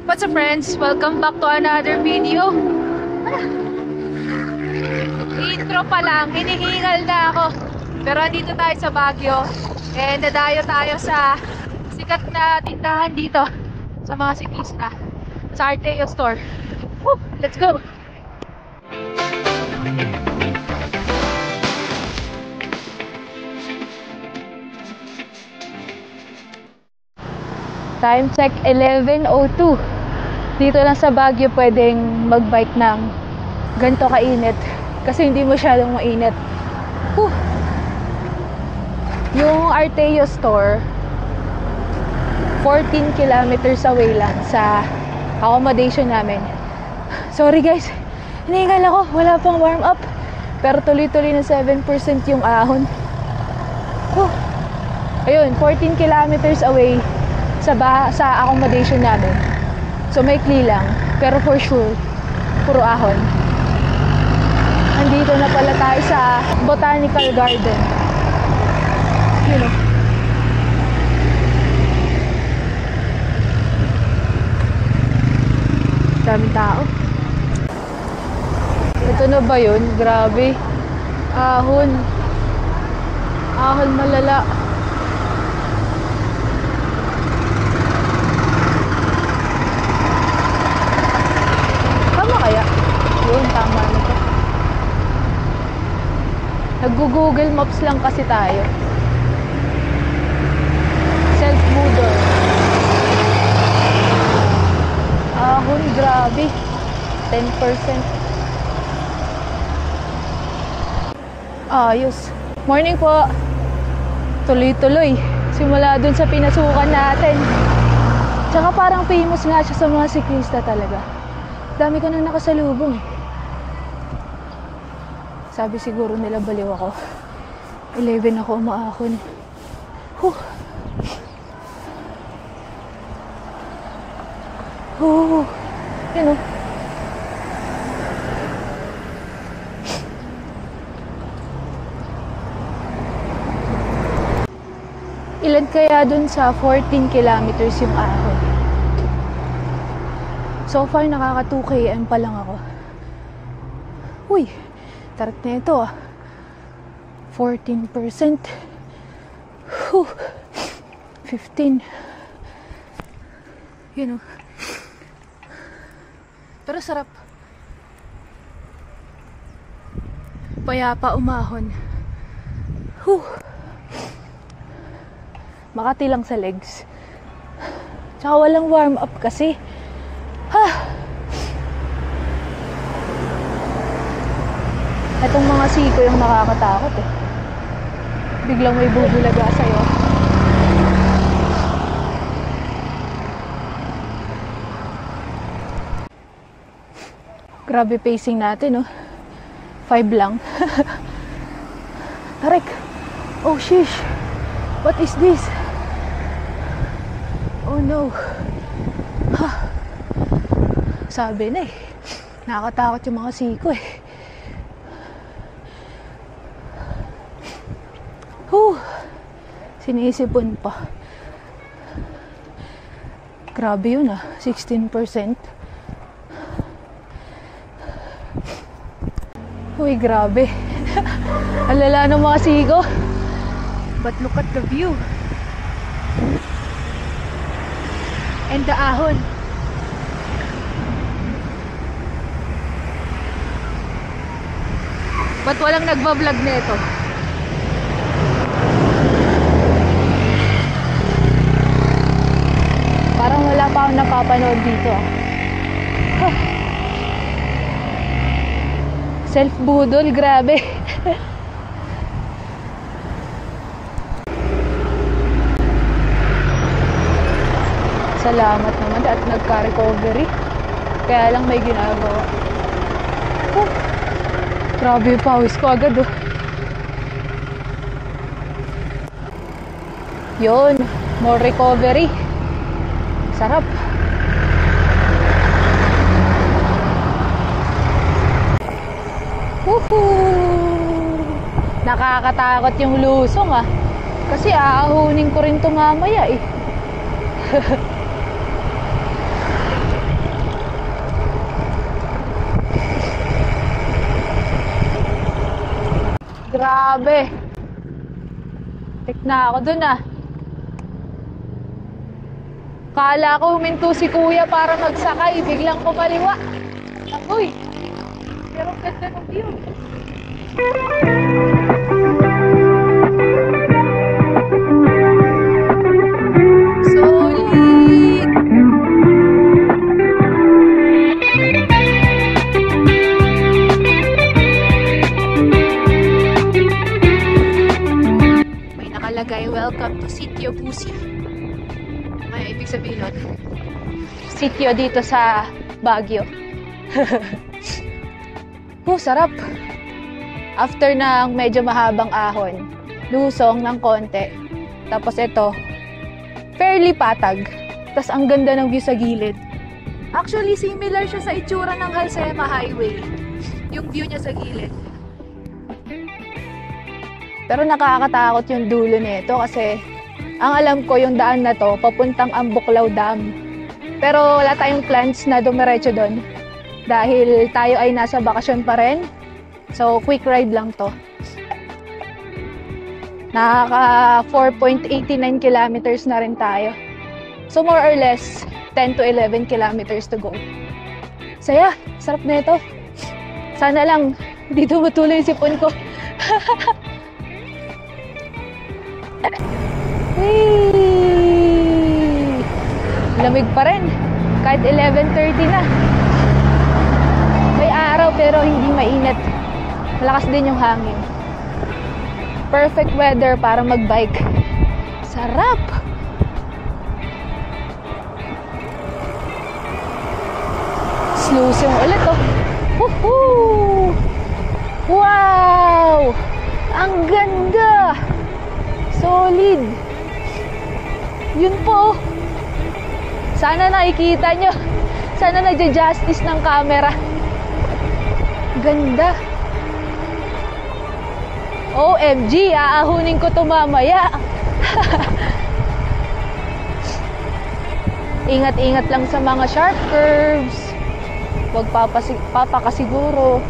What's up friends? Welcome back to another video. Intro pa lang, hinihingal na ako. Pero andito tayo sa Baguio. And dadayo tayo sa sikat na tindahan dito sa mga siklista. Sa Arteo store. Woo! Let's go! Time check 11:02. Dito lang sa Baguio pwedeng magbike ng ganito kainit kasi hindi masyadong mainit. Whew. Yung Arteo store 14 kilometers away lang sa accommodation namin. Sorry guys, hinihingal ako, wala pang warm up pero tuloy-tuloy na 7% yung ahon. Whew. Ayun, 14 kilometers away sa accommodation namin. So maikli lang, pero for sure puro ahon. Andito na pala tayo sa Botanical Garden. You know. Daming tao. Ito na ba yun? Grabe. Ahon. Ahon malala. Kaya yun, tama na to. Nag-google maps lang kasi tayo. Self-moodle. Ahon, grabe. 10%. Ayos. Morning po. Tuloy-tuloy. Simula dun sa pinasukan natin. Tsaka parang famous nga siya sa mga siklista talaga. Dami ko nang nakasalubong. Sabi siguro nila baliw ako. 11 ako umaahon. Huh. Yun o. Ilan kaya dun sa 14 kilometers yung ahon? So far, nakaka 2 km pa lang ako. Uy, tarik na ito ah. 14%. Whew. 15. You know. Pero sarap. Payapa umahon. Whew. Makati lang sa legs. Tsaka walang warm up kasi. Itong mga siko yung nakakatakot eh. Biglang may bubulaga sa'yo. Grabe pacing natin, no? 5 lang. Tarik! Oh, sheesh! What is this? Oh, no! Sabi na eh. Nakakatakot yung mga siko eh. Sinisipon pa. Grabe yun ah. 16%. Uy, grabe. Alala ng mga siko. But look at the view. And the ahon. Ba't walang nagbablog nito? Parang wala pa akong napapanood dito ah. Self-budol, grabe. Salamat naman at nagka-recovery. Kaya lang may ginagawa. Grabe yung pawis ko agad oh. Yun, more recovery. Sarap. Woohoo! Nakakatakot yung lusong ah. Kasi aahunin ko rin ito mamaya eh. Grabe. Tik na ako dun ah. Kala ko huminto si kuya para magsakay. Biglang pumaliwa. Uy. Pero ganda ng view. Solid. May nakalagay, welcome to Sitio Pusi. May ibig sabihin nun, sitio dito sa Baguio. Sarap. After ng medyo mahabang ahon, lusong ng konti. Tapos ito, fairly patag. Tapos ang ganda ng view sa gilid. Actually, similar siya sa itsura ng Halsema Highway. Yung view niya sa gilid. Pero nakakatakot yung dulo nito kasi ang alam ko yung daan na to, papuntang Ambuklaw Dam. Pero wala tayong plans na dumiretso doon. Dahil tayo ay nasa bakasyon pa rin. So, quick ride lang to. Nakaka 4.89 kilometers na rin tayo. So, more or less, 10 to 11 kilometers to go. Saya, sarap na ito. Sana lang, dito matuloy yung sipon ko. Lamig pa rin. Kahit 11:30 na. May araw pero hindi mainit. Malakas din yung hangin. Perfect weather para mag-bike. Sarap! Sluice yung ulit oh. Woohoo! Wow! Ang ganda! Solid! Yun po. Sana nakikita nyo. Sana nadya-justice ng camera. Ganda. OMG, aahunin ko to mamaya. Ingat-ingat lang sa mga sharp curves. Huwag papakasiguro.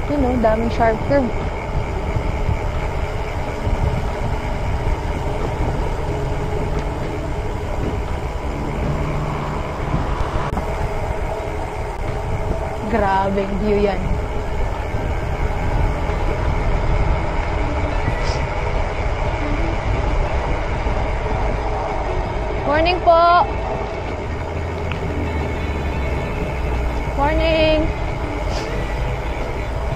Yun o, daming sharp curve. Grabeng view yan. Morning po. Morning.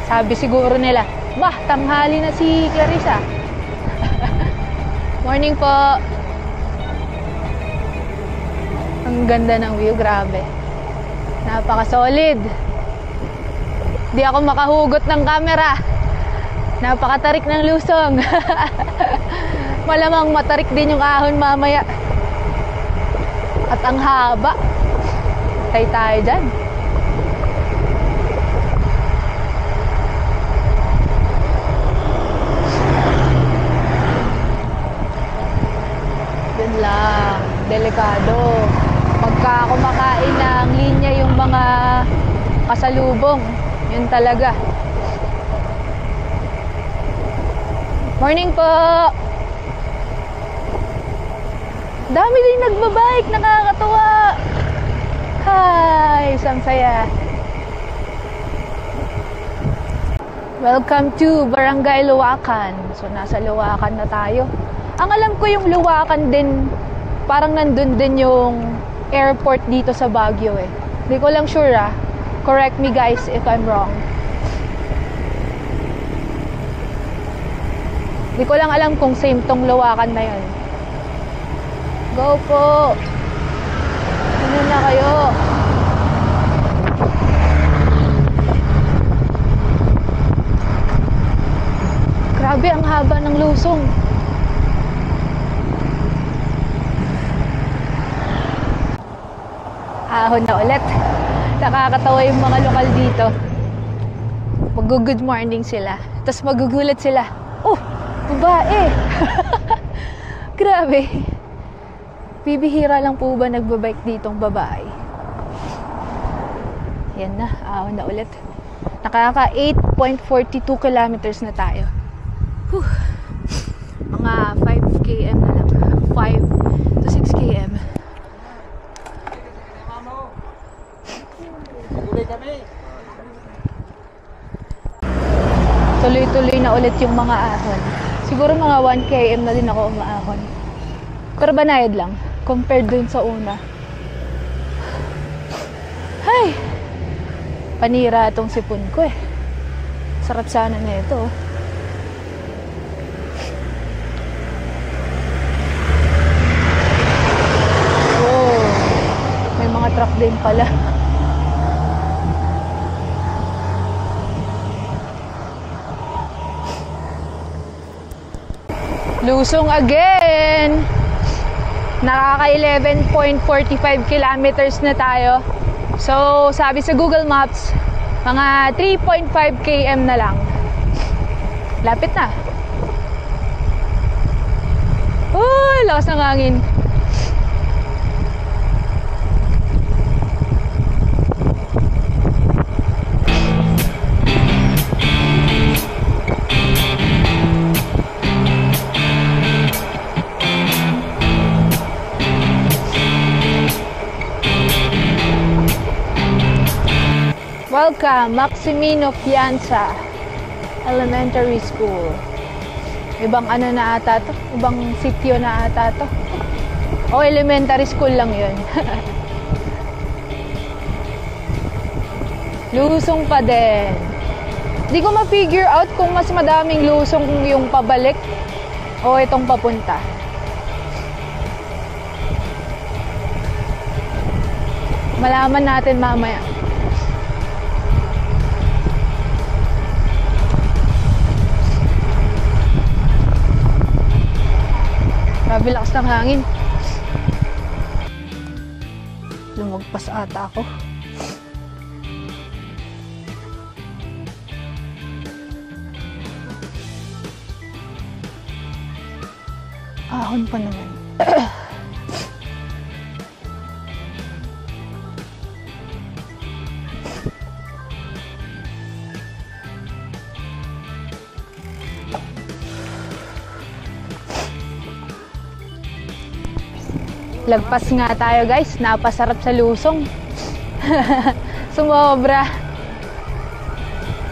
Sabi siguro nila, bah, tanghali na si Clarissa. Morning po. Ang ganda ng view, grabe. Napaka-solid. Di ako makahugot ng camera. Napakatarik ng lusong. Malamang matarik din yung ahon mamaya. At ang haba. Tay tayo dyan. Dun lang. Delikado. Pagka kumakain ng linya yung mga kasalubong. Yun talaga. Morning po! Dami din nagbabike, nakakatuwa! Hi! Isang saya! Welcome to Barangay Luwakan. So, nasa Luwakan na tayo. Ang alam ko yung Luwakan din, parang nandun din yung airport dito sa Baguio eh. Hindi ko lang sure ah. Correct me guys if I'm wrong. Di ko lang alam kung same tong Luwakan na yun. Go po! Ano na kayo? Grabe, ang haba ng lusong. Ahon na ulit. Nakakatawa yung mga lokal dito. Mag-good morning sila. Tapos magugulat sila. Oh, babae! Grabe. Bibihira lang po ba nagbabike ditong babae? Yan na, ahon na ulit. Nakaka 8.42 kilometers na tayo. Whew. Mga 5 km na lang. 5 to 6 km. Tuloy-tuloy na ulit yung mga ahon. Siguro mga 1 km na din ako umaahon. Pero banayad lang compared dun sa una. Hay! Panira itong sipon ko eh. Sarap sana na ito. Oh, may mga truck din pala. Lusong again! Nakaka 11.45 kilometers na tayo. So, sabi sa Google Maps, mga 3.5 km na lang. Lapit na. Uy, lakas ng hangin. Welcome, Maximino Fianza Elementary School. Ibang ano na ata to? Ibang sitio na ata to? O elementary school lang yun. Lusong pa din. Di ko ma-figure out kung mas madaming lusong yung pabalik o itong papunta. Malaman natin mamaya. Grabe lakas ng hangin. Lumagpas ata ako. Ahon pa naman. Lagpas nga tayo guys, napasarap sa lusong. Sumobra.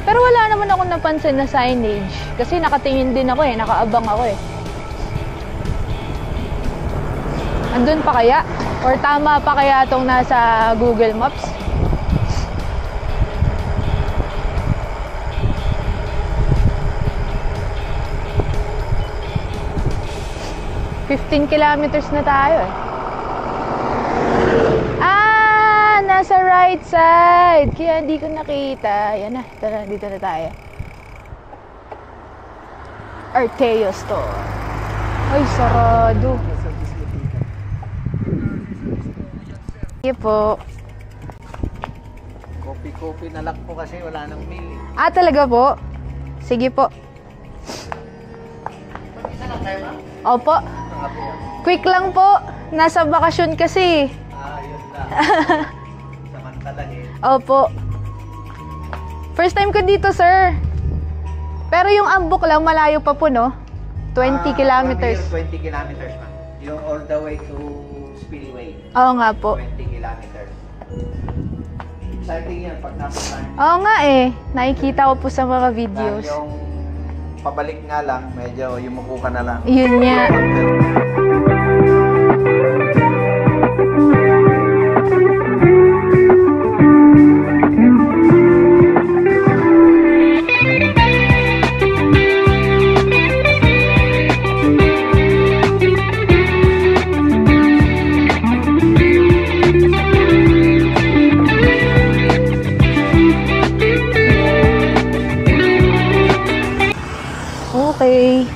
Pero wala naman ako napansin na signage. Kasi nakatingin din ako eh, nakaabang ako eh. Andun pa kaya? Or tama pa kaya itong nasa Google Maps? $15 kilometers na tayo eh. Nasa right side. Kaya hindi ko nakita. Yan na. Tara, dito na tayo. Arteo Store. Ay, sarado. Sige po. Kopi-kopi na lang po kasi wala nang meal. Talaga po? Sige po. Isa lang tayo ba? Opo. Quick lang po. Nasa bakasyon kasi. Yun lang. Samantalahin. Opo. First time ko dito, sir. Pero yung Ambok lang, malayo pa po, no? 20 kilometers. From here, 20 kilometers, ma'am. Yung all the way to Spillway. Oo nga po. 20 kilometers. Exciting yan pag napunta. Oo nga eh. Nakikita ko po sa mga videos. Yung pabalik nga lang, medyo yumuko ka na lang. Yun nga. Okay,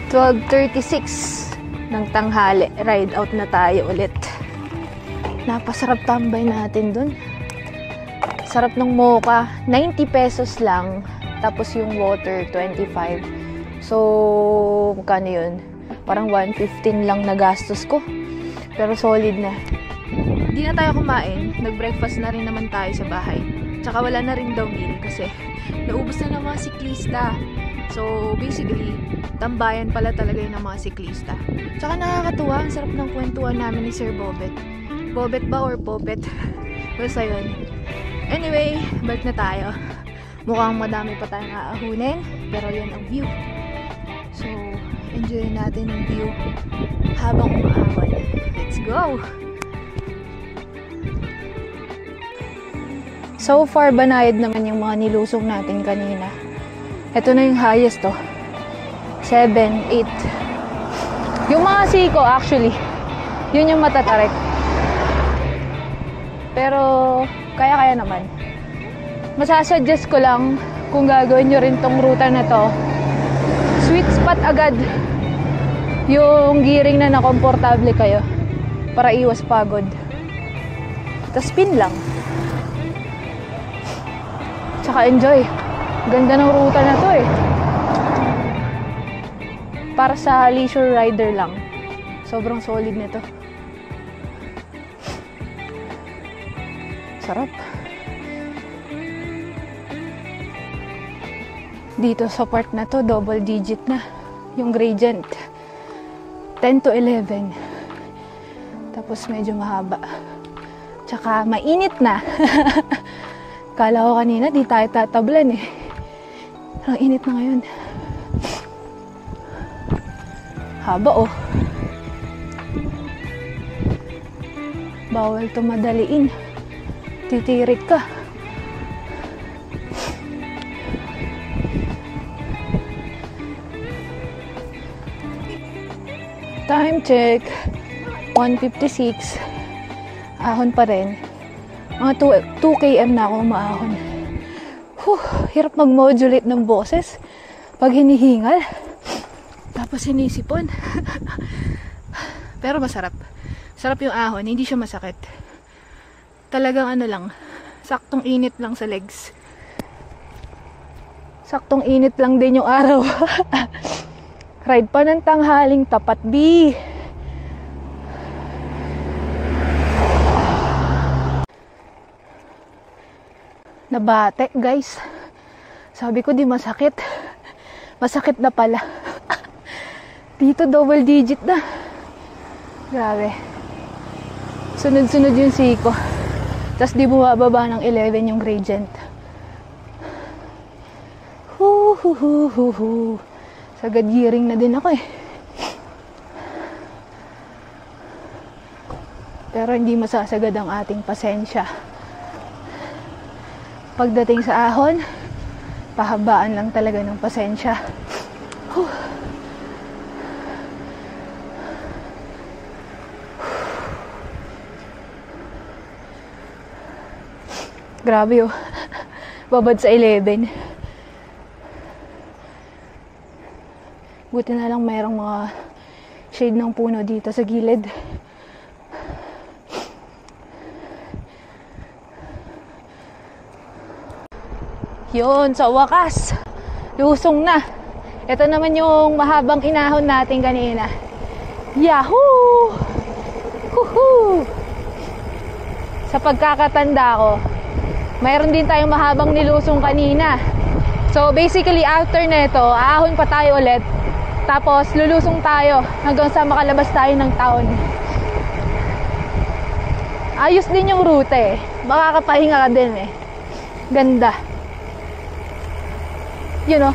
12:36 ng tanghali. Ride out na tayo ulit. Napasarap tambay natin dun. Sarap ng mocha. 90 pesos lang. Tapos yung water, 25. So, magkano yun? Parang 115 lang na gastos ko. Pero solid na. Hindi na tayo kumain. Nag-breakfast na rin naman tayo sa bahay. Tsaka wala na rin daw meal kasi naubos na ng mga siklista. So, basically, tambayan pala talaga yun ng mga siklista. Tsaka nakakatuwa, ang sarap ng kwentuhan namin ni Sir Bobet. Bobet ba or Popet? Basta yun. Anyway, balik na tayo. Mukhang madami pa tayong aahunin, pero yan ang view. So, enjoy natin ang view habang umaahon. Let's go! So far, banayad naman yung mga nilusong natin kanina. Ito na yung highest, oh. 7, 8. Yung mga siko, actually, yun yung matatarik. Pero, kaya naman. Masasuggest ko lang, kung gagawin nyo rin tong ruta na to, sweet spot agad yung gearing na nakomportable kayo para iwas pagod. Tapos spin lang. Tsaka enjoy. Ganda ng ruta na to eh. Para sa leisure rider lang. Sobrang solid na to. Sarap. Dito sa part na to, double digit na yung gradient. 10 to 11. Tapos medyo mahaba. Tsaka mainit na. Kala ko kanina di tayo tatablan eh. Ang init na ngayon. Haba oh. Bawal to madaliin. Titirik ka. Time check. 1:56. Ahon pa rin. Mga 2 km na ako umaahon. Hirap mag-modulate ng boses pag hinihingal. Tapos sinisipon. Pero masarap. Sarap yung ahon. Hindi siya masakit. Talagang ano lang. Saktong init lang sa legs. Saktong init lang din yung araw. Ride pa ng tanghaling tapat, B. Nabate, guys. Sabi ko di masakit. Masakit na pala. Dito double digit na. Grabe. Sunod-sunod yung siko. Tapos di bumababa ng 11 yung gradient. Sagad gearing na din ako eh. Pero hindi masasagad ang ating pasensya. Pagdating sa ahon, pahabaan lang talaga ng pasensya. Grabe oh. Babad sa 11. Buti na lang mayroong mga shade ng puno dito sa gilid. Yun, sa wakas, lusong na. Ito naman yung mahabang inahon natin kanina. Yahoo! Huhu! Sa pagkakatanda ko, mayroon din tayong mahabang nilusong kanina. So basically, after neto, ahon pa tayo ulit. Tapos lulusong tayo hanggang sa makalabas tayo ng town. Ayos din yung route eh. Makakapahinga ka din eh. Ganda. You know.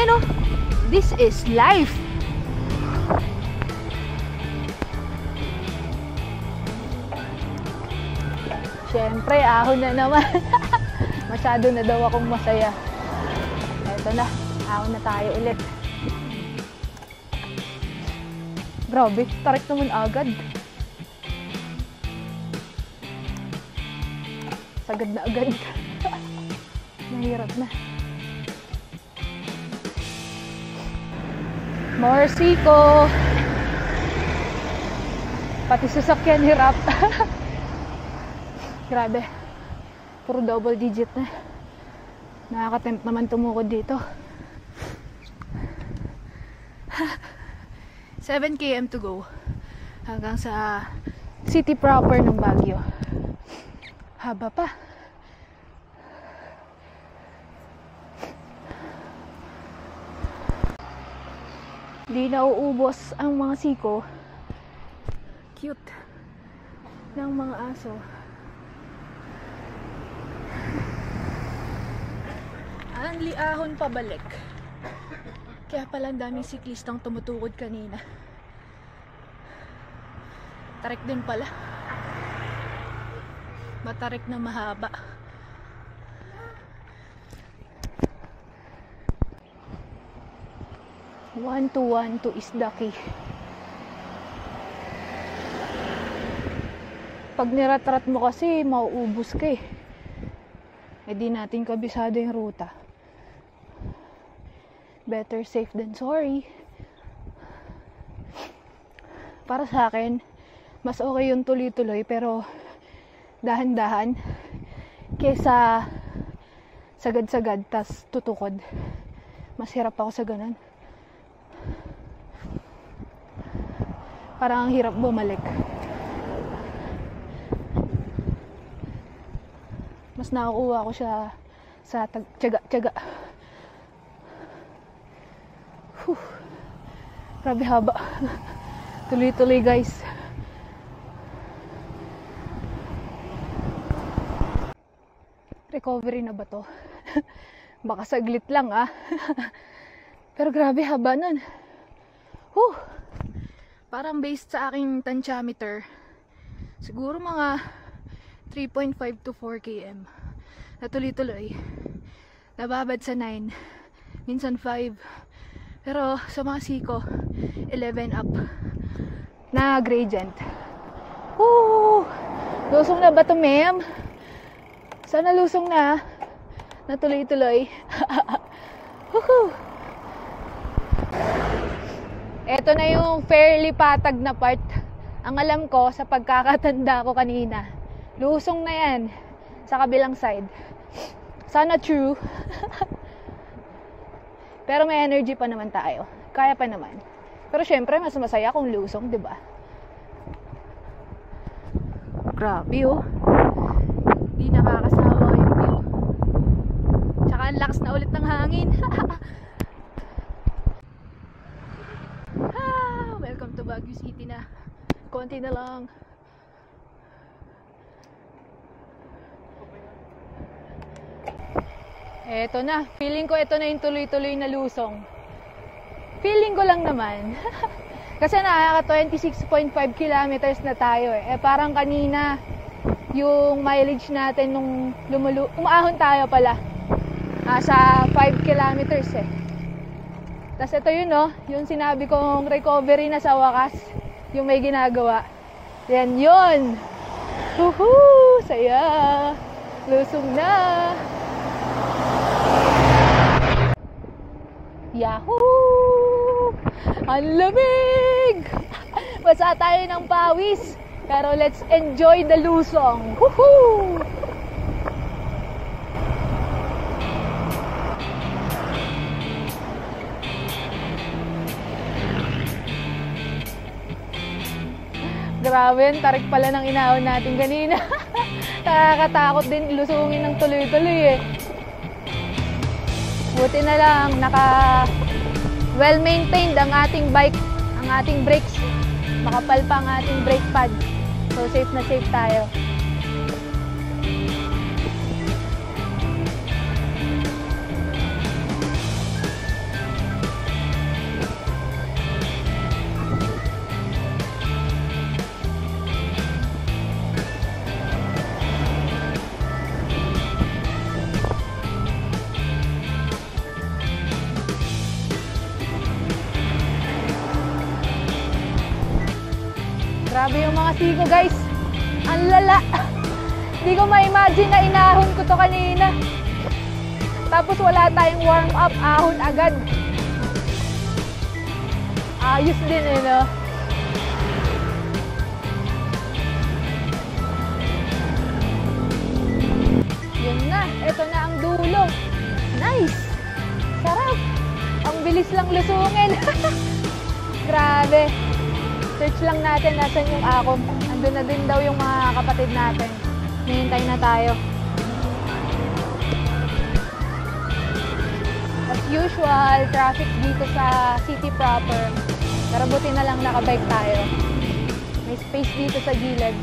Yan oh. This is life. Siyempre, ahon na naman. Masyado na daw akong masaya. Eto na, ahon na tayo ulit. Grabe, tarik naman agad. Sagad na agad. Mahirap na. More siko. Pati sasakyan hirap. Grabe. Puro double digit na. Nakaka-tempt naman tumukod dito. 7 km to go. Hanggang sa city proper ng Baguio. Haba pa. Di nauubos ang mga siko. Cute. Ng mga aso. Anli ahon pabalik. Kaya pala ang daming siklistang tumutukod kanina. Tarik din pala. Matarik na mahaba. One to is the key. Pag niratrat mo kasi, mauubos ka eh. Eh di natin kabisado yung ruta. Better safe than sorry. Para sa akin, mas okay yung tuloy-tuloy pero dahan-dahan kesa sagad-sagad tas tutukod. Mas hirap ako sa ganun. Parang ang hirap bumalik. Mas nakukuha ko siya sa tiyaga-tiyaga. Grabe haba. Tuloy-tuloy guys. Recovery na ba to? Baka saglit lang ah. Pero grabe haba nun. Parang based sa aking tensiometer, siguro mga 3.5 to 4 km. Natuloy-tuloy. Nababad sa 9. Minsan 5. Pero sa mga siko, 11 up. Na gradient. Lusong na ba ito, ma'am? Sana lusong na. Natuloy-tuloy. Ito na yung fairly patag na part. Ang alam ko, sa pagkakatanda ko kanina, lusong na yan sa kabilang side. Sana true. Pero may energy pa naman tayo. Kaya pa naman. Pero syempre, mas masaya kung lusong, di ba? Grabe oh. Di nakakasawa yung view. Tsaka ang lakas na ulit ng hangin. Welcome to Baguio City na. Konti na lang. Eto na. Feeling ko ito na yung tuloy-tuloy na lusong. Feeling ko lang naman. Kasi nakaka 26.5 kilometers na tayo eh. Parang kanina yung mileage natin nung umaahon tayo pala. Sa 5 kilometers eh. Tapos ito yun no, yung sinabi kong recovery na sa wakas, yung may ginagawa. Yan yun. Woohoo! Saya! Lusong na! Yahoo! Ang lamig! Basa tayo ng pawis. Pero let's enjoy the lusong. Woohoo! Grabe yun, tarik pala ng inaon natin kanina. Nakakatakot din ilusungin ng tuloy-tuloy eh. Buti na lang, well-maintained ang ating bike, ang ating brakes. Makapal pa ang ating brake pad. So safe na safe tayo. Grabe yung mga siko guys. Ang lala. Hindi ko ma-imagine na inahon ko to kanina. Tapos wala tayong warm up, ahon agad. Ayos din eh, no? Yun na, eto na ang dulo. Nice! Sarap! Ang bilis lang lusungin. Grabe. Search lang natin nasan yung akom. Andun na din daw yung mga kapatid natin. Hihintay na tayo. As usual, traffic dito sa city proper. Pero buti na lang nakabike tayo. May space dito sa gilid.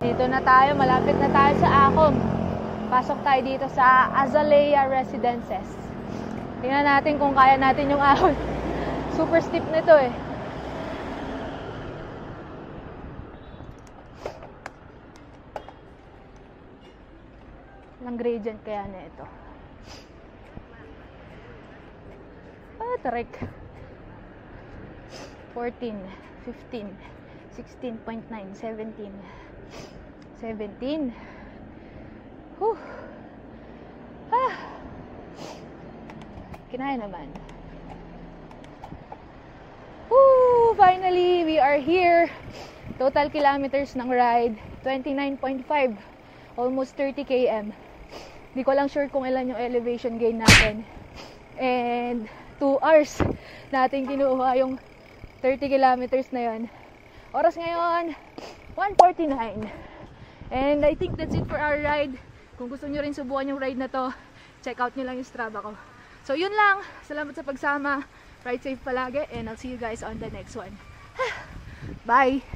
Dito na tayo, malapit na tayo sa Acom. Pasok tayo dito sa Azalea Residences. Tingnan natin kung kaya natin yung ahon. Super steep nito eh. Anong gradient kaya na ito? Tarik. 14, 15, 16.9, 17. 17. Whew. Kinaya naman. Woo! Finally, we are here. Total kilometers ng ride, 29.5. Almost 30 km. Hindi ko lang sure kung ilan yung elevation gain natin. And 2 hours natin kinuha yung 30 kilometers na yun. Oras ngayon, 1:49. And I think that's it for our ride. Kung gusto nyo rin subukan yung ride na to, check out nyo lang yung Strava ko. So yun lang. Salamat sa pagsama. Ride safe palagi. And I'll see you guys on the next one. Bye!